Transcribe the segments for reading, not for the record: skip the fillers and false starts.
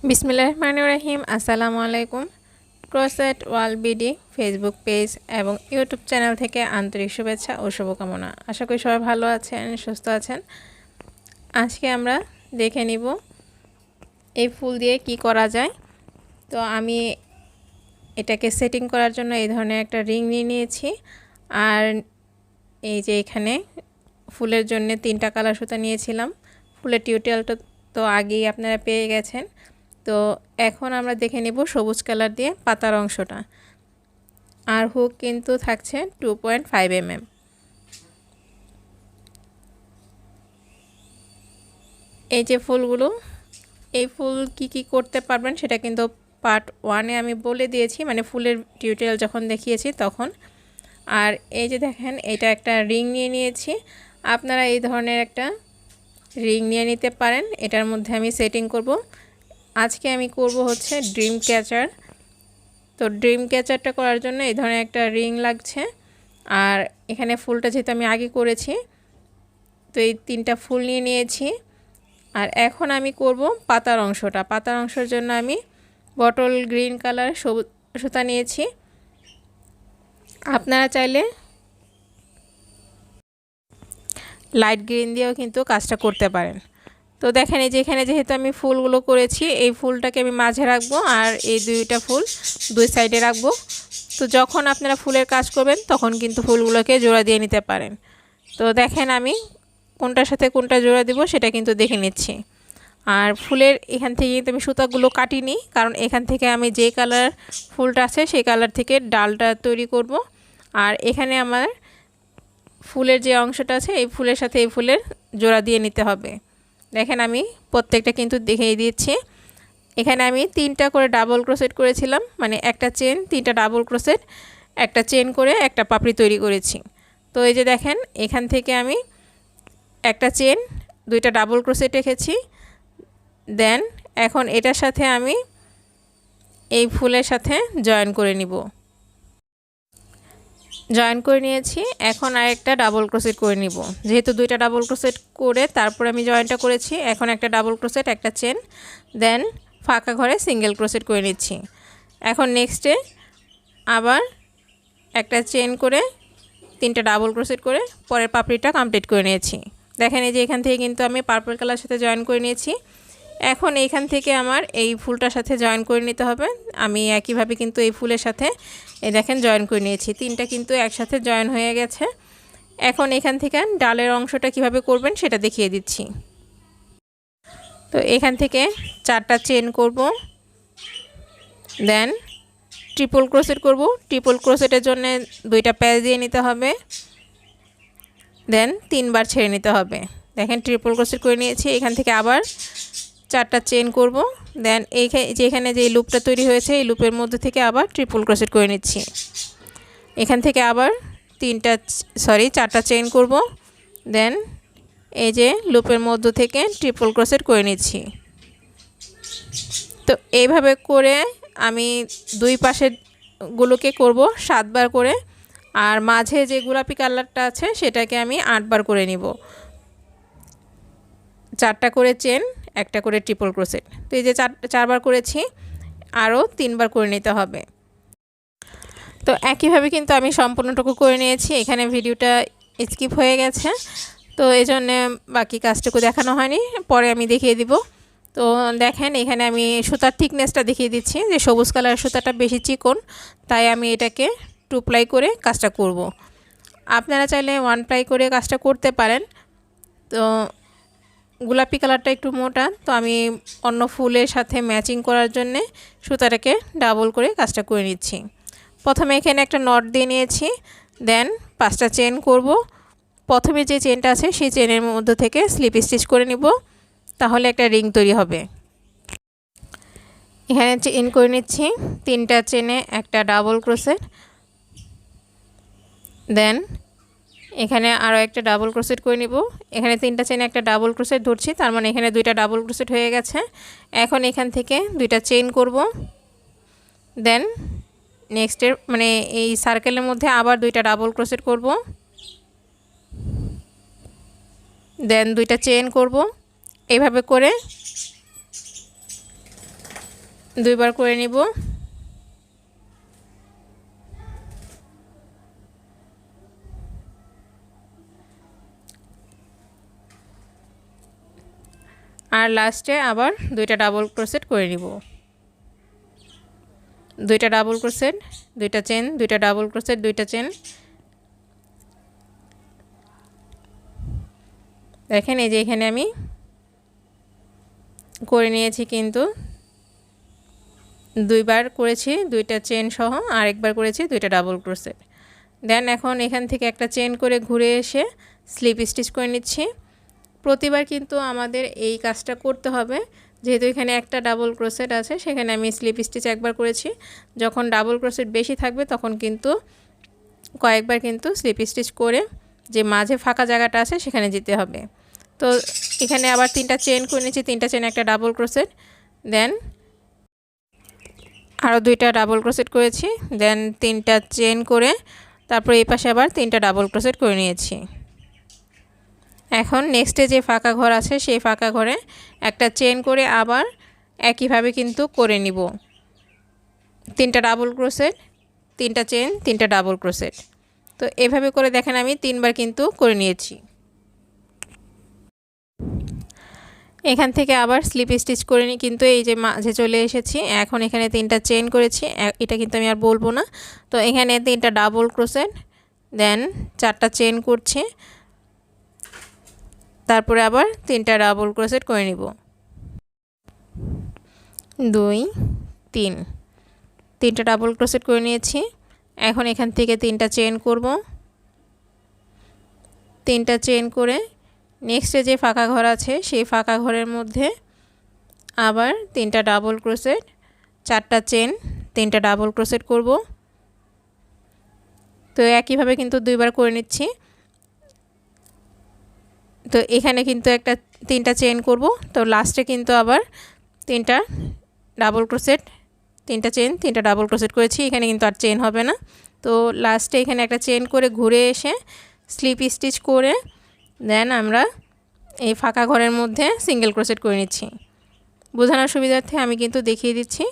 बिस्मिल्लाहिर्रहमानिर्रहीम আসসালামু আলাইকুম। Crochet world BD Facebook page এবং ইউটিউব চ্যানেল থেকে আন্তরিক শুভেচ্ছা ও শুভকামনা। আশা করি সবাই ভালো আছেন, সুস্থ আছেন। আজকে আমরা দেখে নিব এই ফুল দিয়ে কি করা যায়। তো আমি এটাকে সেটিং করার জন্য এই ধরনের একটা রিং নিয়ে নিয়েছি। আর এই যে এখানে ফুলের জন্য 3টা কালার সুতা নিয়েছিলাম। ফুলের টিউটোরিয়ালটা তো আগেই আপনারা পেয়ে গেছেন। তো এখন আমরা দেখে নেব সবুজ কালার দিয়ে পাতার অংশটা। আর হুক কিন্তু থাকছে 2.5 mm। এই যে ফুলগুলো, এই ফুল কি করতে পারবেন সেটা কিন্তু পার্ট 1-এ আমি বলে দিয়েছি, মানে ফুলের টিউটোরিয়াল যখন দেখিয়েছি তখন। আর এই যে দেখেন, এটা একটা রিং নিয়ে নিয়েছি। আপনারা এই ধরনের একটা রিং নিয়ে নিতে পারেন। এটার মধ্যে আমি সেটিং করব। আজকে আমি করব হচ্ছে ড্রিম ক্যাচার। তো ড্রিম ক্যাচারটা করার জন্য এই ধরনের একটা রিং লাগছে। আর এখানে ফুলটা যেহেতু আমি আগে করেছি, তো এই 3টা ফুল নিয়ে নিয়েছি। আর এখন আমি করব পাতার অংশটা। পাতার অংশের জন্য আমি বটল গ্রিন কালার সবুজ সুতা নিয়েছি। আপনারা চাইলে লাইট গ্রিন দিয়েও কিন্তু কাজটা করতে পারেন। তো দেখেন, এই যে এখানে যেহেতু আমি ফুলগুলো করেছি, এই ফুলটাকে আমি মাঝে রাখবো আর এই 2টা ফুল 2 সাইডে রাখবো। তো যখন আপনারা ফুলের কাজ করবেন তখন কিন্তু ফুলগুলোকে জোড়া দিয়ে নিতে পারেন। তো দেখেন আমি কোনটার সাথে কোনটা জোড়া দিব সেটা কিন্তু দেখে নিচ্ছি। আর ফুলের এখান থেকে কিন্তু আমি সুতাগুলো কাটিনি, কারণ এখান থেকে আমি যে কালার ফুলটা আছে সেই কালার থেকে ডালটা তৈরি করব। আর এখানে আমার ফুলের যে অংশটা আছে এই ফুলের সাথে এই ফুলের জোড়া দিয়ে নিতে হবে। দেখেন আমি প্রত্যেকটা কিন্তু দেখিয়ে দিচ্ছি। এখানে আমি 3টা করে ডাবল ক্রোশেট করেছিলাম, মানে একটা চেন 3টা ডাবল ক্রোশেট, একটা চেন করে একটা পাপড়ি তৈরি করেছি। তো এই যে দেখেন, এখান থেকে আমি একটা চেন 2টা ডাবল ক্রোশেট রেখেছি। দেন এখন এটার সাথে আমি এই ফুলের সাথে জয়েন করে নিব। জয়েন করে নিয়েছি। এখন আরেকটা ডাবল ক্রোশেট করে নিব। যেহেতু 2টা ডাবল ক্রোশেট করে তারপর আমি জয়েনটা করেছি, এখন একটা ডাবল ক্রোশেট, একটা চেন, দেন ফাঁকা ঘরে সিঙ্গেল ক্রোশেট করে নিচ্ছি। এখন নেক্সটে আবার একটা চেন করে 3টা ডাবল ক্রোশেট করে পরের পাপড়িটা কমপ্লিট করে নিয়েছি। দেখেন এই যে এখান থেকে কিন্তু আমি পার্পল কালার সাথে জয়েন করে নিয়েছি। এখন এইখান থেকে আমার এই ফুলটার সাথে জয়েন করে নিতে হবে। আমি একইভাবে কিন্তু এই ফুলের সাথে এই দেখেন জয়েন করে নিয়েছি। 3টা কিন্তু একসাথে জয়েন হয়ে গেছে। এখন এখান থেকে ডালের অংশটা কিভাবে করবেন সেটা দেখিয়ে দিচ্ছি। তো এখান থেকে 4টা চেন করব, দেন ট্রিপল ক্রোশেট করব। ট্রিপল ক্রোশেটের জন্য 2টা প্যাচ দিয়ে নিতে হবে, দেন 3বার ছেড়ে নিতে হবে। দেখেন ট্রিপল ক্রোশেট করে নিয়েছি। এখান থেকে আবার 4টা চেন করব, দেন এখানে যে লুপটা তৈরি হয়েছে এই লুপের মধ্যে থেকে আবার ট্রিপল ক্রোশেট করে নিচ্ছি। এখান থেকে আবার 4টা চেন করব, দেন এই যে লুপের মধ্য থেকে ট্রিপল ক্রোশেট করে নিচ্ছি। তো এইভাবে করে আমি 2 পাশের গুলোকে করব 7বার করে। আর মাঝে যে গোলাপি কালারটা আছে সেটাকে আমি 8বার করে নিব। 4টা করে চেন, একটা করে ট্রিপল ক্রোশেট। তো এই যে 4বার করেছি, আরও 3বার করে নিতে হবে। তো একইভাবে কিন্তু আমি সম্পূর্ণটুকু করে নিয়েছি। এখানে ভিডিওটা স্কিপ হয়ে গেছে, তো এই জন্য বাকি কাজটুকু দেখানো হয়নি, পরে আমি দেখিয়ে দিব। তো দেখেন এখানে আমি সুতার থিকনেসটা দেখিয়ে দিচ্ছি যে সবুজ কালারের সুতাটা বেশি চিকন, তাই আমি এটাকে 2 প্লাই করে কাজটা করব। আপনারা চাইলে 1 প্লাই করে কাজটা করতে পারেন। তো গোলাপি কালারটা একটু মোটা, তো আমি অন্য ফুলের সাথে ম্যাচিং করার জন্যে সুতাটাকে ডাবল করে কাজটা করে নিচ্ছি। প্রথমে এখানে একটা নট দিয়ে নিয়েছি, দেন 5টা চেন করব। প্রথমে যে চেনটা আছে সেই চেনের মধ্যে থেকে স্লিপ স্টিচ করে নিব, তাহলে একটা রিং তৈরি হবে। এখানে চেন করে নিচ্ছি, 3টা চেনে একটা ডাবল ক্রোশেট, দেন এখানে আরও একটা ডাবল ক্রোশেট করে নিব। এখানে 3টা চেনে একটা ডাবল ক্রোশেট ধরছি, তার মানে এখানে 2টা ডাবল ক্রোশেট হয়ে গেছে। এখন এখান থেকে 2টা চেন করব, দেন নেক্সটের মানে এই সার্কেলের মধ্যে আবার 2টা ডাবল ক্রোশেট করব, দেন 2টা চেন করব। এইভাবে করে দুইবার করে নিব। আর লাস্টে আবার দুইটা ডাবল ক্রোশেট করে নিব। দুইটা ডাবল ক্রোশেট, দুইটা চেন, দুইটা ডাবল ক্রোশেট, দুইটা চেন। দেখেন এই যে এখানে আমি করে নিয়েছি, কিন্তু দুইবার করেছি দুইটা চেন সহ, আর একবার করেছি দুইটা ডাবল ক্রোশেট। দেন এখন এখান থেকে একটা চেন করে ঘুরে এসে স্লিপ স্টিচ করে নিচ্ছি। প্রতিবার কিন্তু আমাদের এই কাজটা করতে হবে, যেহেতু এখানে একটা ডাবল ক্রোশেট আছে, সেখানে আমি স্লিপ স্টিচ একবার করেছি। যখন ডাবল ক্রোশেট বেশি থাকবে তখন কিন্তু কয়েকবার কিন্তু স্লিপ স্টিচ করে যে মাঝে ফাঁকা জায়গাটা আছে সেখানে যেতে হবে। তো এখানে আবার তিনটা চেন করে নিয়েছি, তিনটা চেন একটা ডাবল ক্রোশেট, দেন আরও দুইটা ডাবল ক্রোশেট করেছি, দেন তিনটা চেন করে তারপর এই পাশে আবার তিনটা ডাবল ক্রোশেট করে নিয়েছি। এখন নেক্সটে যে ফাঁকা ঘর আছে সেই ফাঁকা ঘরে একটা চেন করে আবার একইভাবে কিন্তু করে নিব। তিনটা ডাবল ক্রোশেট, তিনটা চেন, তিনটা ডাবল ক্রোশেট। তো এভাবে করে দেখেন আমি তিনবার কিন্তু করে নিয়েছি। এখান থেকে আবার স্লিপ স্টিচ করে নিই, কিন্তু এই যে মাঝে চলে এসেছি। এখন এখানে তিনটা চেন করেছি, এটা কিন্তু আমি আর বলবো না। তো এখানে তিনটা ডাবল ক্রোশেট, দেন চারটা চেন করছি, তারপরে আবার তিনটা ডাবল ক্রোশেট করে নিব। 2 3 তিনটা ডাবল ক্রোশেট করে নিয়েছি। এখন এখান থেকে তিনটা চেন করব, তিনটা চেন করে নেক্সটে যে ফাঁকা ঘর আছে সেই ফাঁকা ঘরের মধ্যে আবার তিনটা ডাবল ক্রোশেট, চারটা চেন, তিনটা ডাবল ক্রোশেট করব। তো একইভাবে কিন্তু দুইবার করে নিচ্ছি। তো এখানে কিন্তু তিনটা চেন করব, তো লাস্টে কিন্তু আবার তিনটা ডাবল ক্রোশেট, তিনটা চেন, তিনটা ডাবল ক্রোশেট করেছি। এখানে কিন্তু আর চেন হবে না। তো লাস্টে এখানে একটা চেন করে ঘুরে এসে স্লিপ স্টিচ করে দেন আমরা এই ফাঁকা ঘরের মধ্যে সিঙ্গেল ক্রোশেট করে নিচ্ছি। বোঝানোর সুবিধার্থে আমি কিন্তু দেখিয়ে দিচ্ছি।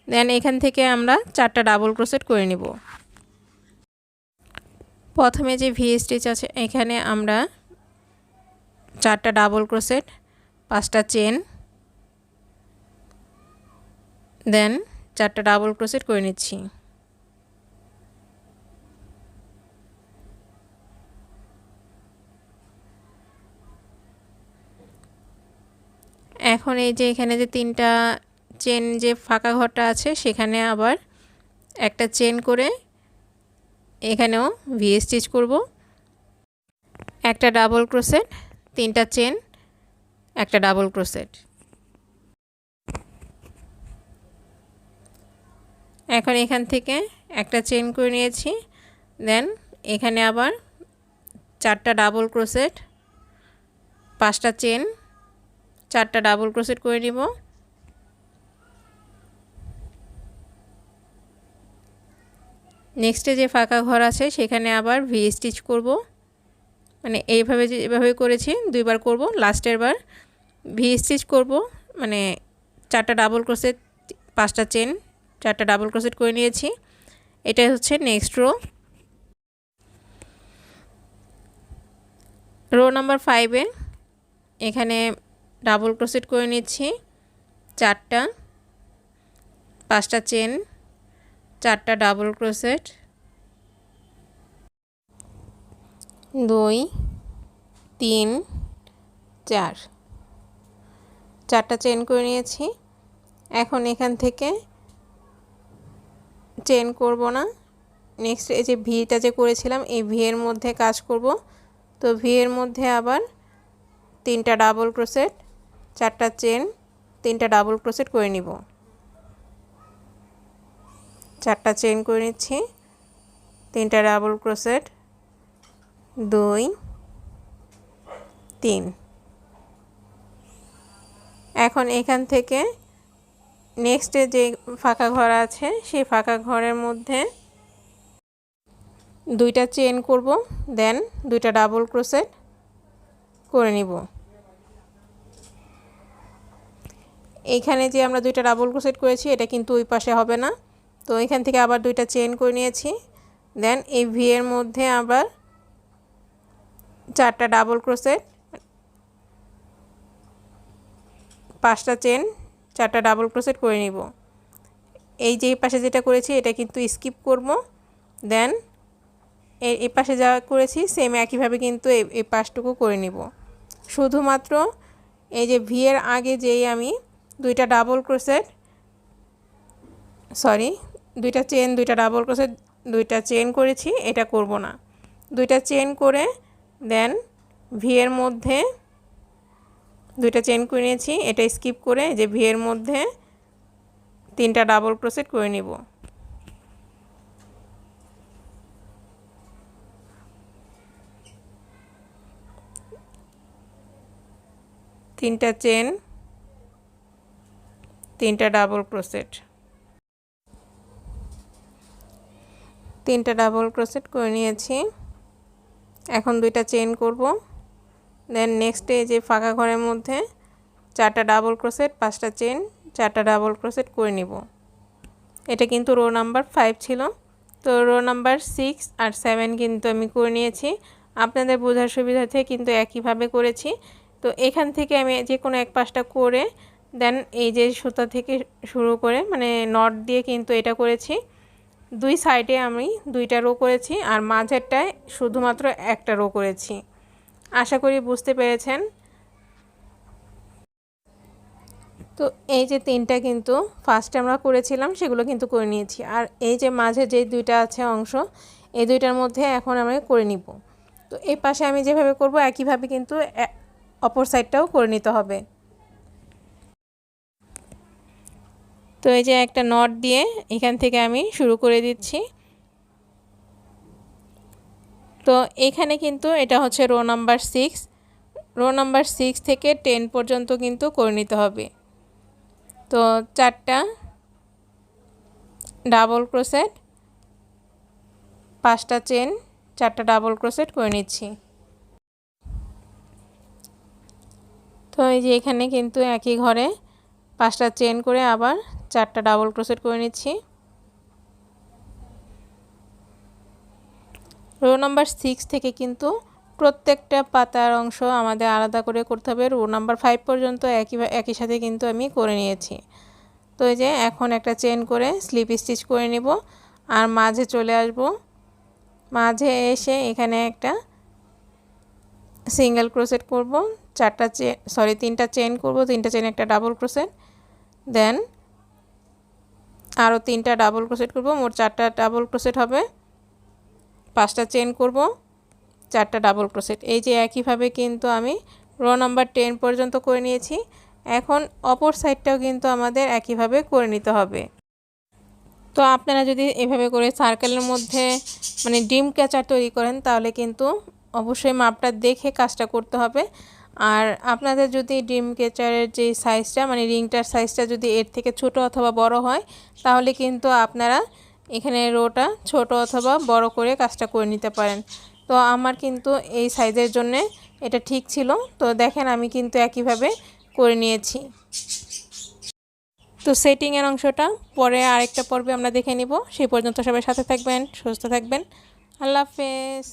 দেন এখান থেকে আমরা চারটা ডাবল ক্রোশেট করে নিব। প্রথমে যে ভি স্টিচ আছে এখানে আমরা চারটা ডাবল ক্রোশেট, পাঁচটা চেন, দেন চারটা ডাবল ক্রোশেট করে নিচ্ছি। এখন এই যে এখানে যে তিনটা চেন যে ফাঁকা ঘরটা আছে সেখানে আবার একটা চেন করে এখানেও ভি স্টিচ করব। একটা ডাবল ক্রোশেট, তিনটা চেন, একটা ডাবল ক্রোশেট। এখন এখান থেকে একটা চেন করে নিয়েছি, দেন এখানে আবার চারটা ডাবল ক্রোশেট, পাঁচটা চেন, চারটা ডাবল ক্রোশেট করে নিব। নেক্সটে যে ফাঁকা ঘর আছে সেখানে আবার ভি স্টিচ করব, মানে এইভাবে যেভাবে করেছি দুইবার করব, লাস্টের বার ভি স্টিচ করব, মানে চারটা ডাবল ক্রোশেট, পাঁচটা চেন, চারটা ডাবল ক্রোশেট করে নিয়েছি। এটা হচ্ছে নেক্সট রো। রো নাম্বার 5-এ এখানে ডাবল ক্রোশেট করে নিচ্ছি, চারটা, পাঁচটা চেন, চারটা ডাবল ক্রোশেট, 2 3 4, চারটা চেন করে নিয়েছি। এখন এখান থেকে চেন করব না, নেক্সট এই যে ভিটা যে করেছিলাম এই ভি এর মধ্যে কাজ করব। তো ভি এর মধ্যে আবার তিনটা ডাবল ক্রোশেট, চারটা চেন, তিনটা ডাবল ক্রোশেট করে নিব। চারটা চেন করে নিচ্ছি, তিনটা ডাবল ক্রোশেট, 2 3। এখন এখান থেকে নেক্সটে যে ফাঁকা ঘর আছে সেই ফাঁকা ঘরের মধ্যে দুইটা চেন করব, দেন দুইটা ডাবল ক্রোশেট করে নিব। এইখানে যে আমরা দুইটা ডাবল ক্রোশেট করেছি এটা কিন্তু ওই পাশে হবে না। তো এখান থেকে আবার দুইটা চেন করে নিয়েছি। দেন এই ভি এর মধ্যে আবার 4টা ডাবল ক্রোশেট, 5টা চেন, 4টা ডাবল ক্রোশেট করে নিব। এই যে এই পাশে যেটা করেছি এটা কিন্তু স্কিপ করব। দেন এই পাশে যা করেছি সেম একইভাবে কিন্তু এই পাশটুকু করে নিব। শুধুমাত্র এই যে ভি এর আগে যেই আমি দুইটা ডাবল ক্রোশেট দুইটা চেন, দুইটা ডাবল ক্রোশেট, দুইটা চেন করেছি, এটা করব না। দুইটা চেন করে দেন ভি এর মধ্যে দুইটা চেন করে নিয়েছি, এটা স্কিপ করে যে ভি এর মধ্যে 3টা ডাবল ক্রোশেট করে নিব। তিনটা চেন, 3টা ডাবল ক্রোশেট, 3টা ডাবল ক্রোশেট করে নিয়েছি। এখন দুইটা চেন করব। দেন নেক্সটে যে ফাঁকা ঘরের মধ্যে 4টা ডাবল ক্রোশেট, 5টা চেন, 4টা ডাবল ক্রোশেট করে নিব। এটা কিন্তু রো নাম্বার 5 ছিল। তো রো নাম্বার 6 আর 7 কিন্তু আমি করে নিয়েছি। আপনাদের বোঝার সুবিধার্থে কিন্তু একইভাবে করেছি। তো এখান থেকে আমি যে কোনো এক পাশটা করে দেন এই যে সুতা থেকে শুরু করে মানে নট দিয়ে কিন্তু এটা করেছি। দুই সাইডে আমি 2টা রো করেছি আর মাঝেরটায় শুধুমাত্র একটা রো করেছি। আশা করি বুঝতে পেরেছেন। তো এই যে 3টা কিন্তু ফার্স্টে আমরা করেছিলাম সেগুলো কিন্তু করে নিয়েছি। আর এই যে মাঝে যে 2টা আছে অংশ, এই 2টার মধ্যে এখন আমরা করে নিব। তো এই পাশে আমি যেভাবে করব একইভাবে কিন্তু অপর সাইডটাও করে নিতে হবে। তো এই যে একটা নট দিয়ে এখান থেকে আমি শুরু করে দিচ্ছি। তো এখানে কিন্তু এটা হচ্ছে রো নাম্বার 6। রো নাম্বার 6 থেকে 10 পর্যন্ত কিন্তু করে নিতে হবে। তো 4টা ডাবল ক্রোশেট, 5টা চেন, 4টা ডাবল ক্রোশেট করে নিচ্ছি। তো এই যে এখানে কিন্তু একই ঘরে 5টা চেন করে আবার 4টা ডাবল ক্রোশেট করে নিচ্ছি। রো নাম্বার 6 থেকে কিন্তু প্রত্যেকটা পাতার অংশ আমাদের আলাদা করে করতে হবে। রো নাম্বার 5 পর্যন্ত একই সাথে কিন্তু আমি করে নিয়েছি। তো এই যে এখন একটা চেন করে স্লিপ স্টিচ করে নিব আর মাঝে চলে আসব। মাঝে এসে এখানে একটা সিঙ্গেল ক্রোশেট করব, 3টা চেন করব, 3টা চেন একটা ডাবল ক্রোশেট, দেন আরও 3টা ডাবল ক্রোশেট করব, মোট 4টা ডাবল ক্রোশেট হবে। 5টা চেন করব, 4টা ডাবল ক্রোশেট। এই যে একইভাবে কিন্তু আমি রো নাম্বার 10 পর্যন্ত করে নিয়েছি। এখন অপর সাইডটাও কিন্তু আমাদের একইভাবে করে নিতে হবে। তো আপনারা যদি এভাবে করে সার্কেলের মধ্যে মানে ডিম ক্যাচার তৈরি করেন তাহলে কিন্তু অবশ্যই মাপটা দেখে কাজটা করতে হবে। আর আপনাদের যদি ডিম ক্যাচারের যে সাইজটা মানে রিংটার সাইজটা যদি এর থেকে ছোট অথবা বড় হয় তাহলে কিন্তু আপনারা এখানে রোটা ছোট অথবা বড় করে কাজটা করে নিতে পারেন। তো আমার কিন্তু এই সাইজের জন্য এটা ঠিক ছিল। তো দেখেন আমি কিন্তু একইভাবে করে নিয়েছি। তো সেটিংয়ের অংশটা পরে আরেকটা পর্বে আমরা দেখে নিব। সেই পর্যন্ত সবাই সাথে থাকবেন, সুস্থ থাকবেন। আল্লাহ হাফেজ।